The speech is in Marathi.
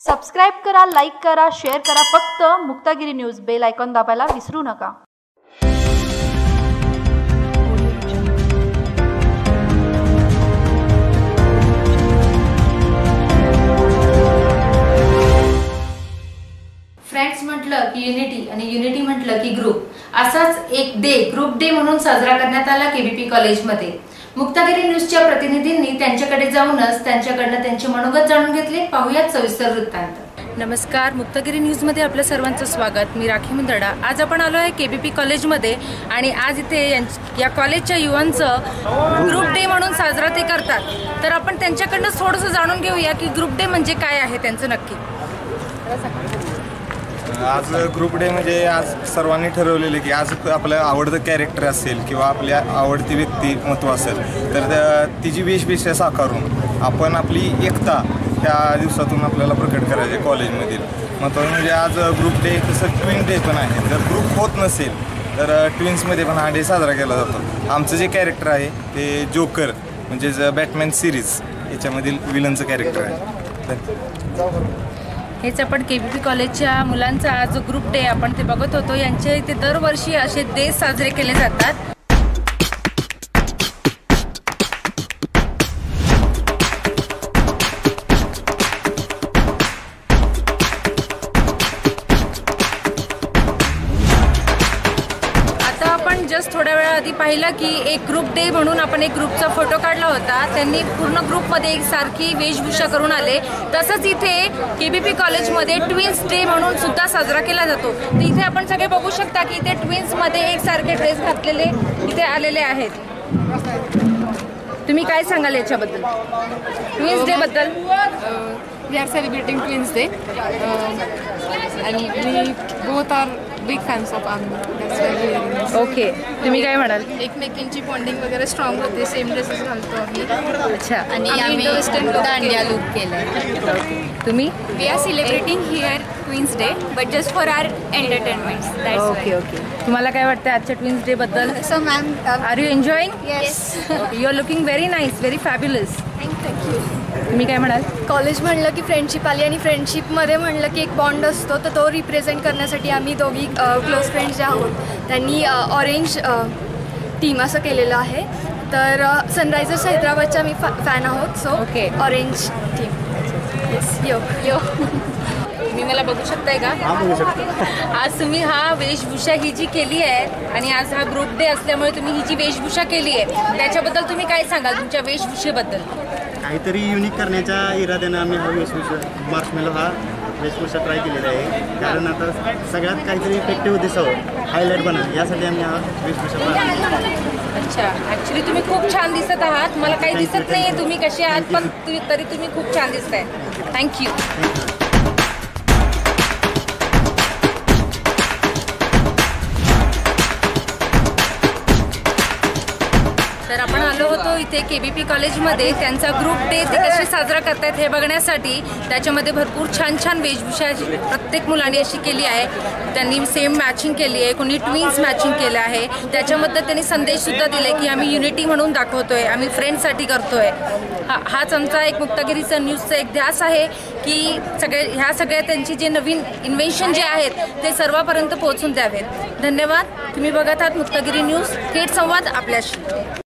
सबस्क्राईब करा, लाईक करा, शेअर करा. फक्त मुक्तागिरी न्यूज बेल आयकॉन दाबायला विसरू नका. फ्रेंड्स म्हटलं की युनिटी आणि युनिटी म्हटलं की ग्रुप, असाच एक डे ग्रुप डे म्हणून साजरा करण्यात आला केबीपी कॉलेजमध्ये. मुक्तागिरी न्यूजच्या प्रतिनिधींनी त्यांच्याकडे जाऊनच त्यांच्याकडनं त्यांचे मनोगत जाणून घेतले. पाहूयात सविस्तर वृत्तांत. नमस्कार, मुक्तागिरी न्यूजमध्ये आपलं सर्वांचं स्वागत. मी राखी मुंदडा. आज आपण आलो आहे केबीपी कॉलेजमध्ये आणि आज इथे या कॉलेजच्या युवांचं ग्रुप डे म्हणून साजरा ते करतात. तर आपण त्यांच्याकडनं थोडंसं जाणून घेऊया की ग्रुप डे म्हणजे काय आहे त्यांचं नक्की. आज ग्रुप डे म्हणजे आज सर्वांनी ठरवलेलं की आज आपलं आवडतं कॅरेक्टर असेल किंवा आपल्या आवडती व्यक्तिमत्व असेल तर तिची वेशभूषा साकारून आपण आपली एकता त्या दिवसातून आपल्याला प्रकट करायचे. कॉलेजमधील महत्त्वाचं म्हणजे आज ग्रुप डे तसं ट्विन डे पण आहे. जर ग्रुप होत नसेल तर ट्विन्समध्ये पण हा डे साजरा केला जातो. आमचं जे कॅरेक्टर आहे ते जोकर म्हणजेच बॅटमॅन सिरीज याच्यामधील विलनचं कॅरेक्टर आहे. हेच आपण केबीपी कॉलेजच्या मुलांचा आज ग्रुप डे आपण ते बघत होतो. यांच्या इथे दरवर्षी असे डे साजरे केले जातात. जस्ट थोड्या वेळा आधी पाहिलं की एक ग्रुप डे म्हणून आपण एक ग्रुपचा फोटो काढला होता. त्यांनी पूर्ण ग्रुपमध्ये एक सारखी वेशभूषा करून आले. तसंच इथे केबीपी कॉलेजमध्ये ट्विन्स डे म्हणून सुद्धा साजरा केला जातो. तर इथे आपण सगळे बघू शकता की इथे ट्विन्समध्ये एक सारखे ड्रेस घातलेले इथे आलेले आहेत. तुम्ही काय सांगाल याच्याबद्दल, ट्विन्स डे बद्दल? We are celebrating twins day आणि we both are big fans of आम्ही. ओके, तुम्ही काय म्हणाल? एकमेकींची बॉन्डिंग वगैरे स्ट्रॉंग होते. सेम ड्रेसेस घालतो आम्ही. अच्छा, आणि आम्ही वेस्टर्न दांडिया लुक केलाय. तुम्ही? We are celebrating here twins day but just for our entertainment. Okay okay, तुम्हाला काय वाटतं आजच्या ट्विन्स डे बद्दल? So ma'am, are you enjoying? Yes. You are looking very nice, very fabulous. Thank you. तुम्ही काय म्हणाल? कॉलेज म्हणलं की फ्रेंडशिप आली आणि फ्रेंडशिपमध्ये म्हणलं की एक बॉन्ड असतो. तर तो रिप्रेझेंट करण्यासाठी आम्ही दोघी क्लोज फ्रेंड्स जे आहोत त्यांनी ऑरेंज टीम असं केलेलं आहे. तर सनरायझर्स हैदराबादच्या मी फॅन आहोत. So okay, orange team. Yes. यो यो तुम्ही मला बघू शकताय का? आज तुम्ही हा वेशभूषा ही जी केली आहे आणि आज हा ग्रुप डे असल्यामुळे तुम्ही ही जी वेशभूषा केली आहे त्याच्याबद्दल तुम्ही काय सांगाल तुमच्या वेशभूषेबद्दल? काहीतरी युनिक करण्याच्या इराद्यानं आम्ही हा वेशभूषा मार्शमेलो हा वेशभूषा ट्राय केलेला आहे. कारण आता सगळ्यात काहीतरी इफेक्टिव्ह दिसावं, हायलाईट बनवं, यासाठी आम्ही हा वेशभूषा ट्राय. अच्छा, ॲक्च्युली तुम्ही खूप छान दिसत आहात. मला काही दिसत नाही आहे तुम्ही कसे आहात, पण तरी तुम्ही खूप छान दिसताय. थँक्यू. तर आपण आलो होतो इथे केबीपी कॉलेजमध्ये. त्यांचा ग्रुप डे ते कसे साजरा करतायत हे बघण्यासाठी. त्याच्यामध्ये भरपूर छान छान वेशभूषा प्रत्येक मुलांनी अशी केली आहे. त्यांनी सेम मॅचिंग केली आहे, कोणी ट्विन्स मॅचिंग केलं आहे. त्याच्यामध्ये त्यांनी संदेशसुद्धा दिले की आम्ही युनिटी म्हणून दाखवतोय, आम्ही फ्रेंड्ससाठी करतोय. हाच आमचा एक मुक्तागिरीचा न्यूजचा एक ध्यास आहे की ह्या सगळ्या त्यांची जे नवीन इन्व्हेन्शन जे आहेत ते सर्वांपर्यंत पोहोचून द्यावेत. धन्यवाद. तुम्ही बघत आहात मुक्तागिरी न्यूज, थेट संवाद आपल्याशी.